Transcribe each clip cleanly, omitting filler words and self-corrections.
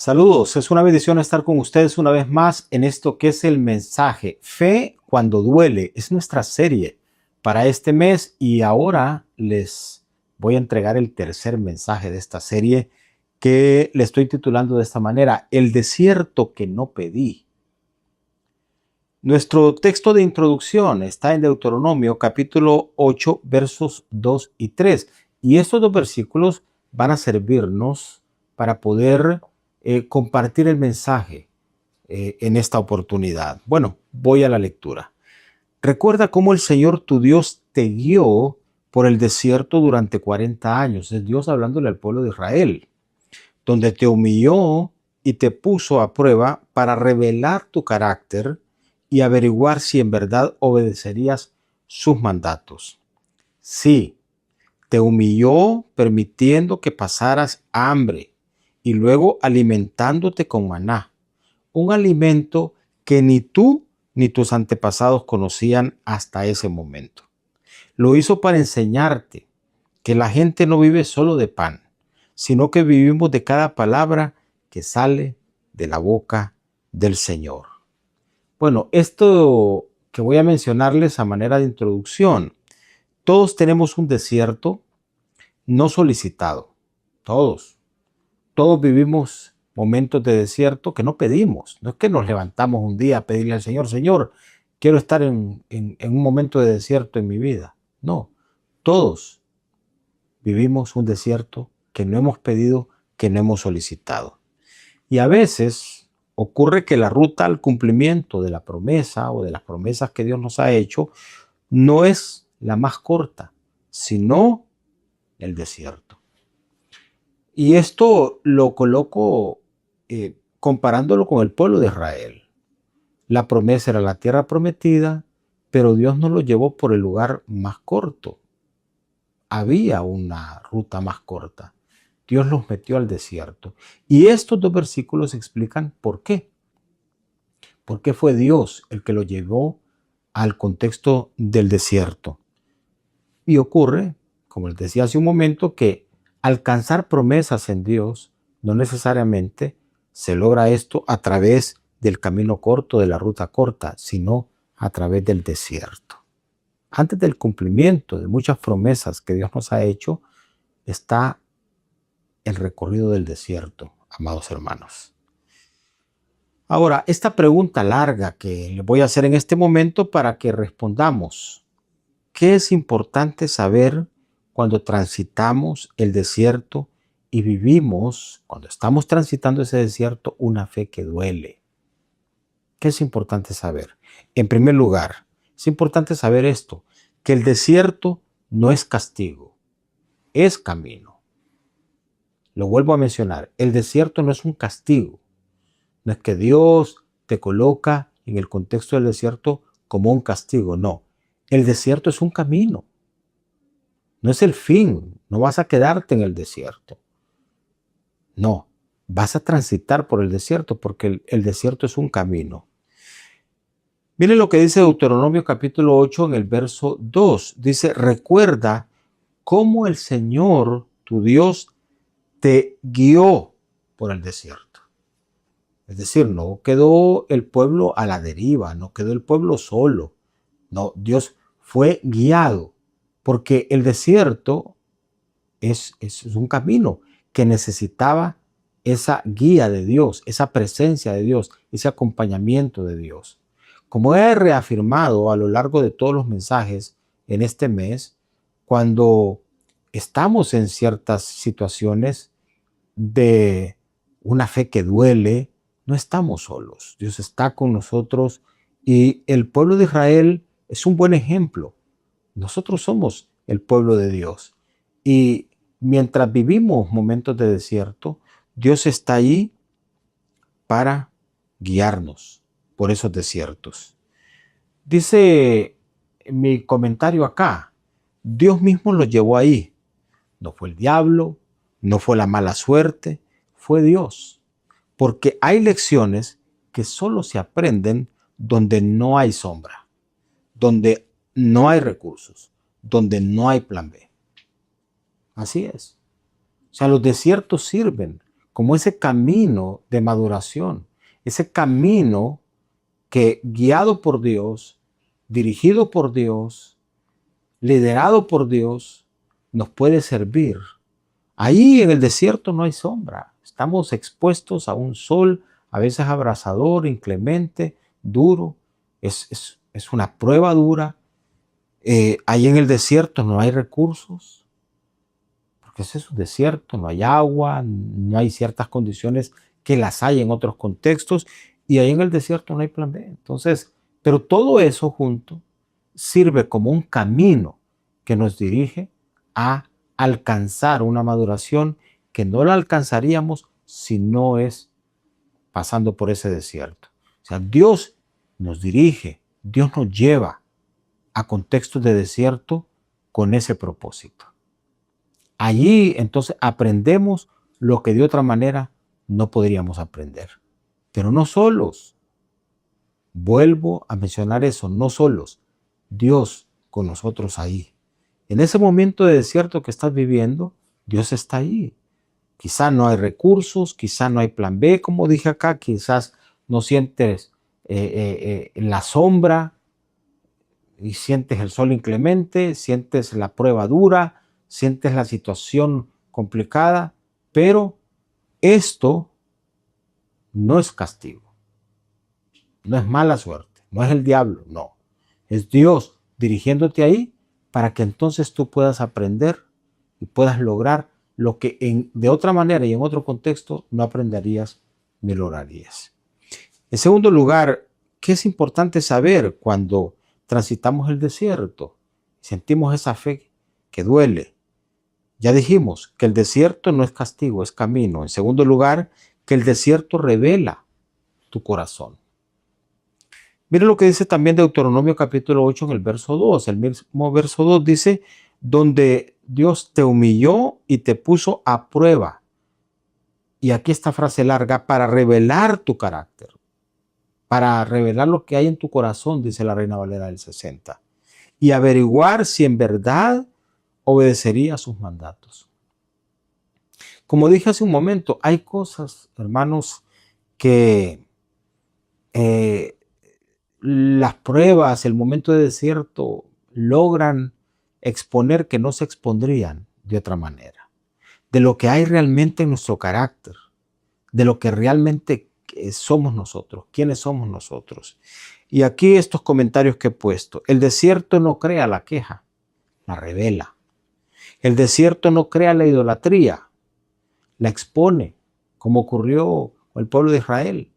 Saludos, es una bendición estar con ustedes una vez más en esto que es el mensaje Fe cuando duele. Es nuestra serie para este mes y ahora les voy a entregar el tercer mensaje de esta serie que le estoy titulando de esta manera, El desierto que no pedí. Nuestro texto de introducción está en Deuteronomio capítulo 8 versos 2 y 3 y estos dos versículos van a servirnos para poder compartir el mensaje en esta oportunidad. Bueno, voy a la lectura. Recuerda cómo el Señor tu Dios te guió por el desierto durante 40 años. Es Dios hablándole al pueblo de Israel, donde te humilló y te puso a prueba para revelar tu carácter y averiguar si en verdad obedecerías sus mandatos. Sí, te humilló permitiendo que pasaras hambre y luego alimentándote con maná, un alimento que ni tú ni tus antepasados conocían hasta ese momento. Lo hizo para enseñarte que la gente no vive solo de pan, sino que vivimos de cada palabra que sale de la boca del Señor. Bueno, esto que voy a mencionarles a manera de introducción, todos tenemos un desierto no solicitado, todos. Todos vivimos momentos de desierto que no pedimos. No es que nos levantamos un día a pedirle al Señor, Señor, quiero estar en un momento de desierto en mi vida. No, todos vivimos un desierto que no hemos pedido, que no hemos solicitado. Y a veces ocurre que la ruta al cumplimiento de la promesa o de las promesas que Dios nos ha hecho no es la más corta, sino el desierto. Y esto lo coloco comparándolo con el pueblo de Israel. La promesa era la tierra prometida, pero Dios no lo llevó por el lugar más corto. Había una ruta más corta. Dios los metió al desierto. Y estos dos versículos explican por qué. ¿Por qué fue Dios el que lo llevó al contexto del desierto? Y ocurre, como les decía hace un momento, que alcanzar promesas en Dios no necesariamente se logra esto a través del camino corto, de la ruta corta, sino a través del desierto. Antes del cumplimiento de muchas promesas que Dios nos ha hecho, está el recorrido del desierto, amados hermanos. Ahora, esta pregunta larga que le voy a hacer en este momento para que respondamos. ¿Qué es importante saber cuando transitamos el desierto y vivimos, cuando estamos transitando ese desierto, una fe que duele? ¿Qué es importante saber? En primer lugar, es importante saber esto, que el desierto no es castigo, es camino. Lo vuelvo a mencionar, el desierto no es un castigo. No es que Dios te coloca en el contexto del desierto como un castigo, no. El desierto es un camino. No es el fin, no vas a quedarte en el desierto. No, vas a transitar por el desierto porque el desierto es un camino. Miren lo que dice Deuteronomio capítulo 8 en el verso 2. Dice, recuerda cómo el Señor, tu Dios, te guió por el desierto. Es decir, no quedó el pueblo a la deriva, no quedó el pueblo solo. No, Dios fue guiado porque el desierto es un camino que necesitaba esa guía de Dios, esa presencia de Dios, ese acompañamiento de Dios. Como he reafirmado a lo largo de todos los mensajes en este mes, cuando estamos en ciertas situaciones de una fe que duele, no estamos solos. Dios está con nosotros y el pueblo de Israel es un buen ejemplo. Nosotros somos el pueblo de Dios. Y mientras vivimos momentos de desierto, Dios está ahí para guiarnos por esos desiertos. Dice mi comentario acá, Dios mismo los llevó ahí. No fue el diablo, no fue la mala suerte, fue Dios. Porque hay lecciones que solo se aprenden donde no hay sombra, donde no hay recursos, donde no hay plan B. Así es. O sea, los desiertos sirven como ese camino de maduración, ese camino que guiado por Dios, dirigido por Dios, liderado por Dios, nos puede servir. Ahí en el desierto no hay sombra. Estamos expuestos a un sol, a veces abrasador, inclemente, duro. Es una prueba dura. Ahí en el desierto no hay recursos, porque ese es un desierto, no hay agua, no hay ciertas condiciones que las hay en otros contextos, y ahí en el desierto no hay plan B. Entonces, pero todo eso junto sirve como un camino que nos dirige a alcanzar una maduración que no la alcanzaríamos si no es pasando por ese desierto. O sea, Dios nos dirige, Dios nos lleva a contextos de desierto con ese propósito. Allí entonces aprendemos lo que de otra manera no podríamos aprender. Pero no solos. Vuelvo a mencionar eso, no solos. Dios con nosotros ahí. En ese momento de desierto que estás viviendo, Dios está ahí. Quizá no hay recursos, quizá no hay plan B, como dije acá, quizás no sientes la sombra y sientes el sol inclemente, sientes la prueba dura, sientes la situación complicada, pero esto no es castigo, no es mala suerte, no es el diablo, no. Es Dios dirigiéndote ahí para que entonces tú puedas aprender y puedas lograr lo que de otra manera y en otro contexto no aprenderías ni lograrías. En segundo lugar, ¿qué es importante saber cuando transitamos el desierto? Sentimos esa fe que duele. Ya dijimos que el desierto no es castigo, es camino. En segundo lugar, que el desierto revela tu corazón. Mire lo que dice también Deuteronomio capítulo 8 en el verso 2. El mismo verso 2 dice, donde Dios te humilló y te puso a prueba. Y aquí esta frase larga, para revelar tu carácter, para revelar lo que hay en tu corazón, dice la Reina Valera del 60, y averiguar si en verdad obedecería a sus mandatos. Como dije hace un momento, hay cosas, hermanos, que las pruebas, el momento de desierto, logran exponer que no se expondrían de otra manera. De lo que hay realmente en nuestro carácter, de lo que realmente somos nosotros, quiénes somos nosotros. Y aquí estos comentarios que he puesto. El desierto no crea la queja, la revela. El desierto no crea la idolatría, la expone, como ocurrió con el pueblo de Israel.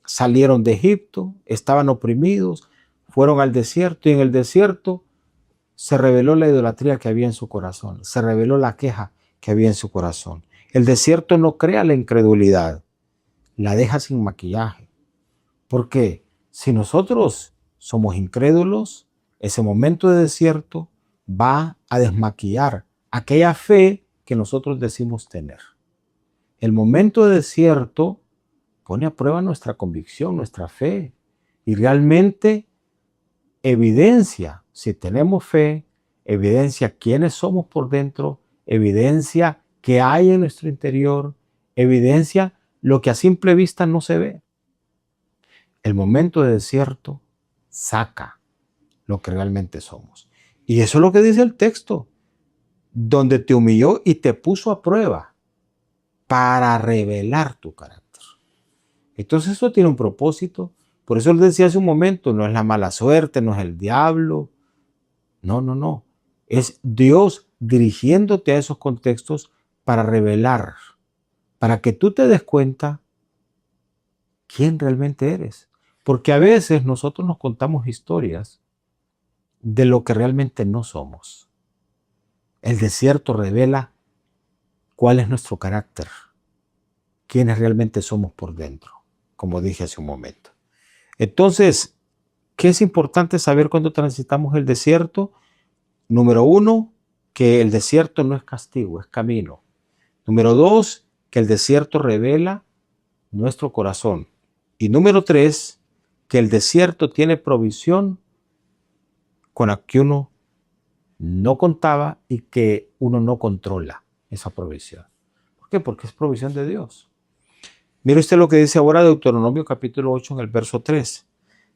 Salieron de Egipto, estaban oprimidos, fueron al desierto y en el desierto se reveló la idolatría que había en su corazón, se reveló la queja que había en su corazón. El desierto no crea la incredulidad, la deja sin maquillaje. Porque si nosotros somos incrédulos, ese momento de desierto va a desmaquillar aquella fe que nosotros decimos tener. El momento de desierto pone a prueba nuestra convicción, nuestra fe, y realmente evidencia, si tenemos fe, evidencia quiénes somos por dentro, evidencia qué hay en nuestro interior, evidencia lo que a simple vista no se ve. El momento de desierto saca lo que realmente somos. Y eso es lo que dice el texto, donde te humilló y te puso a prueba para revelar tu carácter. Entonces eso tiene un propósito. Por eso les decía hace un momento, no es la mala suerte, no es el diablo. No, no, no. Es Dios dirigiéndote a esos contextos para revelar, para que tú te des cuenta quién realmente eres. Porque a veces nosotros nos contamos historias de lo que realmente no somos. El desierto revela cuál es nuestro carácter, quiénes realmente somos por dentro, como dije hace un momento. Entonces, ¿qué es importante saber cuando transitamos el desierto? Número 1, que el desierto no es castigo, es camino. Número 2, que el desierto revela nuestro corazón. Y número 3, que el desierto tiene provisión con la que uno no contaba y que uno no controla esa provisión. ¿Por qué? Porque es provisión de Dios. Mire usted lo que dice ahora Deuteronomio capítulo 8 en el verso 3.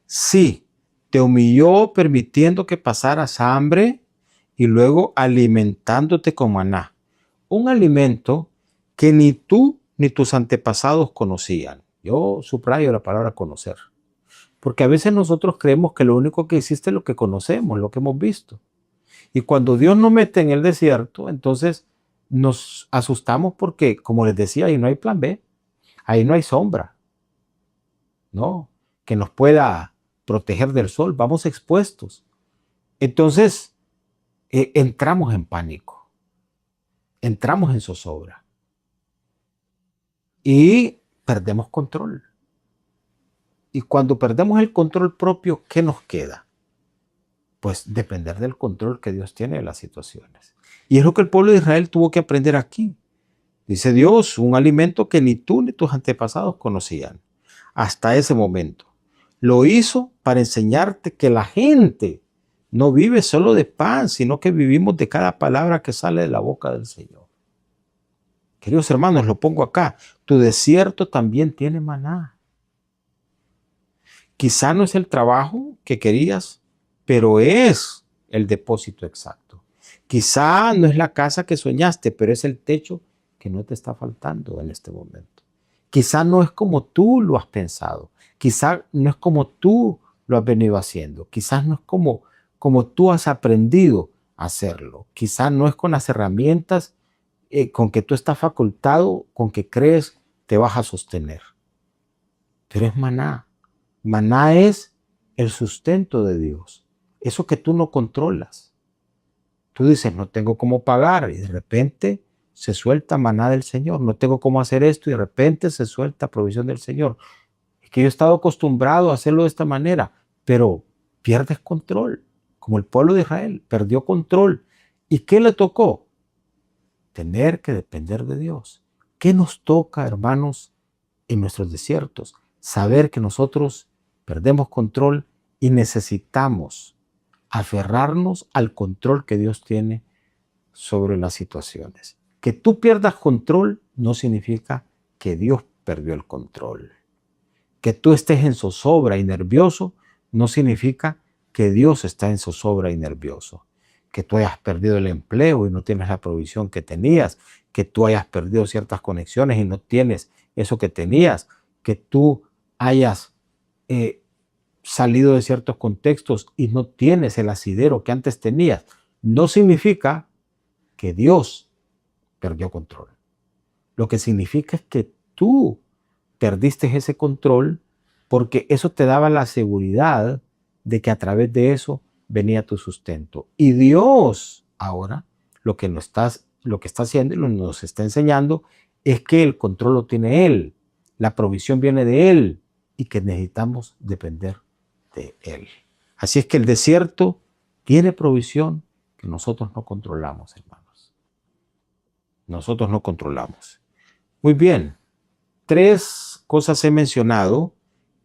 Sí, te humilló permitiendo que pasaras hambre y luego alimentándote con maná. Un alimento que ni tú ni tus antepasados conocían. Yo subrayo la palabra conocer. Porque a veces nosotros creemos que lo único que existe es lo que conocemos, lo que hemos visto. Y cuando Dios nos mete en el desierto, entonces nos asustamos porque, como les decía, ahí no hay plan B, ahí no hay sombra, ¿no? Que nos pueda proteger del sol, vamos expuestos. Entonces, entramos en pánico, entramos en zozobra y perdemos control. Y cuando perdemos el control propio, ¿qué nos queda? Pues depender del control que Dios tiene de las situaciones. Y es lo que el pueblo de Israel tuvo que aprender aquí. Dice Dios, un alimento que ni tú ni tus antepasados conocían hasta ese momento. Lo hizo para enseñarte que la gente no vive solo de pan, sino que vivimos de cada palabra que sale de la boca del Señor. Queridos hermanos, lo pongo acá. Tu desierto también tiene maná. Quizá no es el trabajo que querías, pero es el depósito exacto. Quizá no es la casa que soñaste, pero es el techo que no te está faltando en este momento. Quizá no es como tú lo has pensado. Quizá no es como tú lo has venido haciendo. Quizás no es como tú has aprendido a hacerlo. Quizá no es con las herramientas con que tú estás facultado, con que crees te vas a sostener. Pero es maná. Maná es el sustento de Dios. Eso que tú no controlas. Tú dices, no tengo cómo pagar y de repente se suelta maná del Señor. No tengo cómo hacer esto y de repente se suelta provisión del Señor. Es que yo he estado acostumbrado a hacerlo de esta manera, pero pierdes control, como el pueblo de Israel perdió control. ¿Y qué le tocó? Tener que depender de Dios. ¿Qué nos toca, hermanos, en nuestros desiertos? Saber que nosotros perdemos control y necesitamos aferrarnos al control que Dios tiene sobre las situaciones. Que tú pierdas control no significa que Dios perdió el control. Que tú estés en zozobra y nervioso no significa que Dios está en zozobra y nervioso. Que tú hayas perdido el empleo y no tienes la provisión que tenías. Que tú hayas perdido ciertas conexiones y no tienes eso que tenías. Que tú hayas salido de ciertos contextos y no tienes el asidero que antes tenías, no significa que Dios perdió control. Lo que significa es que tú perdiste ese control porque eso te daba la seguridad de que a través de eso venía tu sustento. Y Dios ahora lo que está haciendo y nos está enseñando es que el control lo tiene Él, la provisión viene de Él y que necesitamos depender de Él. Así es que el desierto tiene provisión que nosotros no controlamos, hermanos. Nosotros no controlamos. Muy bien, 3 cosas he mencionado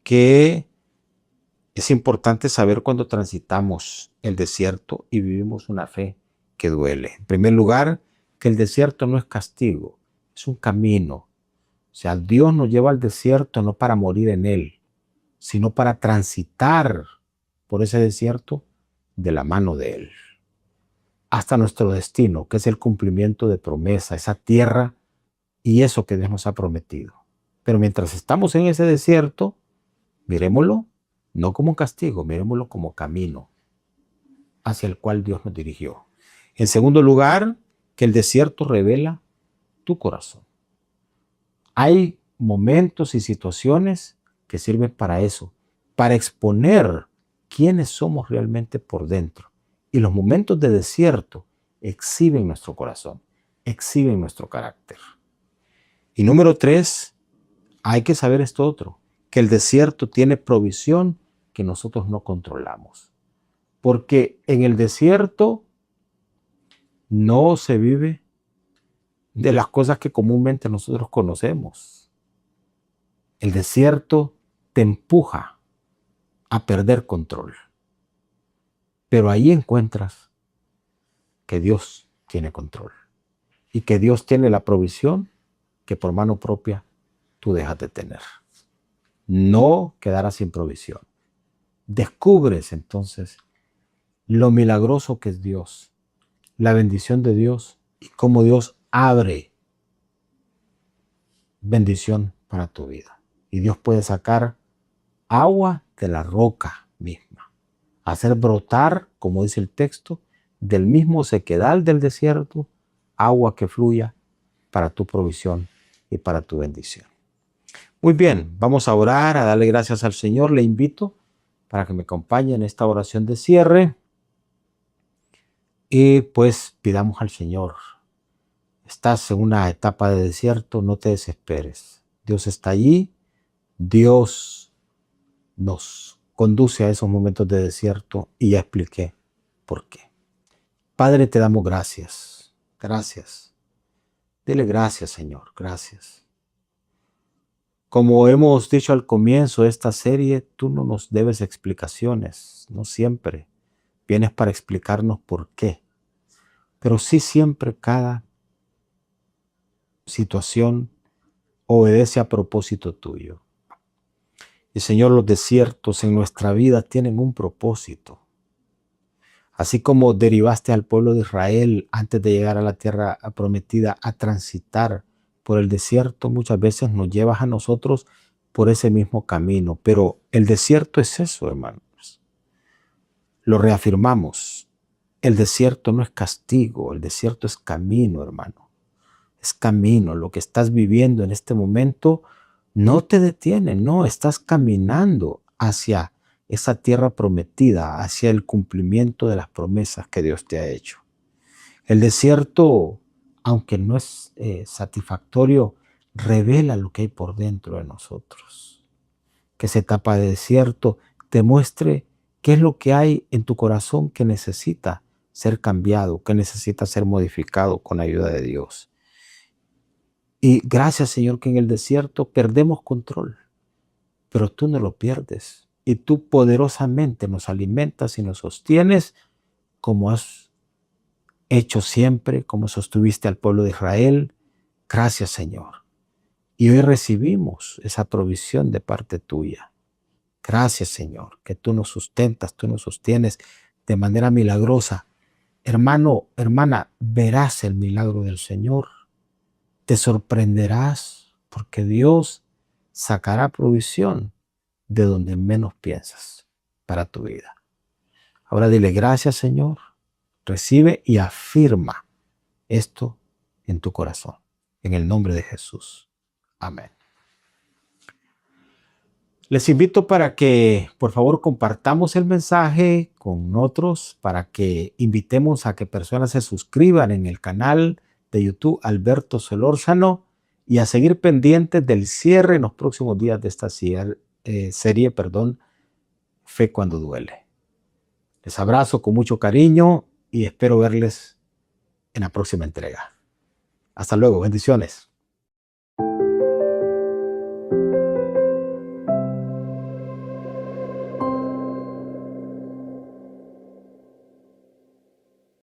que es importante saber cuando transitamos el desierto y vivimos una fe que duele. En primer lugar, que el desierto no es castigo, es un camino. O sea, Dios nos lleva al desierto no para morir en él, sino para transitar por ese desierto de la mano de Él, hasta nuestro destino, que es el cumplimiento de promesa, esa tierra y eso que Dios nos ha prometido. Pero mientras estamos en ese desierto, miremoslo no como castigo, miremoslo como camino hacia el cual Dios nos dirigió. En segundo lugar, que el desierto revela tu corazón. Hay momentos y situaciones que sirven para eso, para exponer quiénes somos realmente por dentro. Y los momentos de desierto exhiben nuestro corazón, exhiben nuestro carácter. Y número 3, hay que saber esto otro, que el desierto tiene provisión que nosotros no controlamos. Porque en el desierto no se vive de las cosas que comúnmente nosotros conocemos. El desierto te empuja a perder control. Pero ahí encuentras que Dios tiene control y que Dios tiene la provisión que por mano propia tú dejas de tener. No quedarás sin provisión. Descubres entonces lo milagroso que es Dios, la bendición de Dios y cómo Dios abre bendición para tu vida. Y Dios puede sacar agua de la roca misma, hacer brotar, como dice el texto, del mismo sequedal del desierto, agua que fluya para tu provisión y para tu bendición. Muy bien, vamos a orar, a darle gracias al Señor. Le invito para que me acompañe en esta oración de cierre y pues pidamos al Señor. Estás en una etapa de desierto, no te desesperes. Dios está allí, Dios nos conduce a esos momentos de desierto y ya expliqué por qué. Padre, te damos gracias. Gracias. Dile gracias, Señor. Gracias. Como hemos dicho al comienzo de esta serie, tú no nos debes explicaciones, no siempre. Vienes para explicarnos por qué. Pero sí siempre cada situación obedece a propósito tuyo. Y Señor, los desiertos en nuestra vida tienen un propósito. Así como derivaste al pueblo de Israel antes de llegar a la tierra prometida a transitar por el desierto, muchas veces nos llevas a nosotros por ese mismo camino. Pero el desierto es eso, hermanos. Lo reafirmamos. El desierto no es castigo, el desierto es camino, hermano. Es camino. Lo que estás viviendo en este momento no te detiene, no, estás caminando hacia esa tierra prometida, hacia el cumplimiento de las promesas que Dios te ha hecho. El desierto, aunque no es satisfactorio, revela lo que hay por dentro de nosotros. Que esa etapa de desierto te muestre qué es lo que hay en tu corazón que necesita ser cambiado, que necesita ser modificado con ayuda de Dios. Y gracias, Señor, que en el desierto perdemos control, pero tú no lo pierdes. Y tú poderosamente nos alimentas y nos sostienes como has hecho siempre, como sostuviste al pueblo de Israel. Gracias, Señor. Y hoy recibimos esa provisión de parte tuya. Gracias, Señor, que tú nos sustentas, tú nos sostienes de manera milagrosa. Hermano, hermana, verás el milagro del Señor. Te sorprenderás porque Dios sacará provisión de donde menos piensas para tu vida. Ahora dile gracias, Señor. Recibe y afirma esto en tu corazón. En el nombre de Jesús. Amén. Les invito para que, por favor, compartamos el mensaje con otros, para que invitemos a que personas se suscriban en el canal de YouTube Alberto Solórzano y a seguir pendientes del cierre en los próximos días de esta serie, Fe cuando duele. Les abrazo con mucho cariño y espero verles en la próxima entrega. Hasta luego, bendiciones.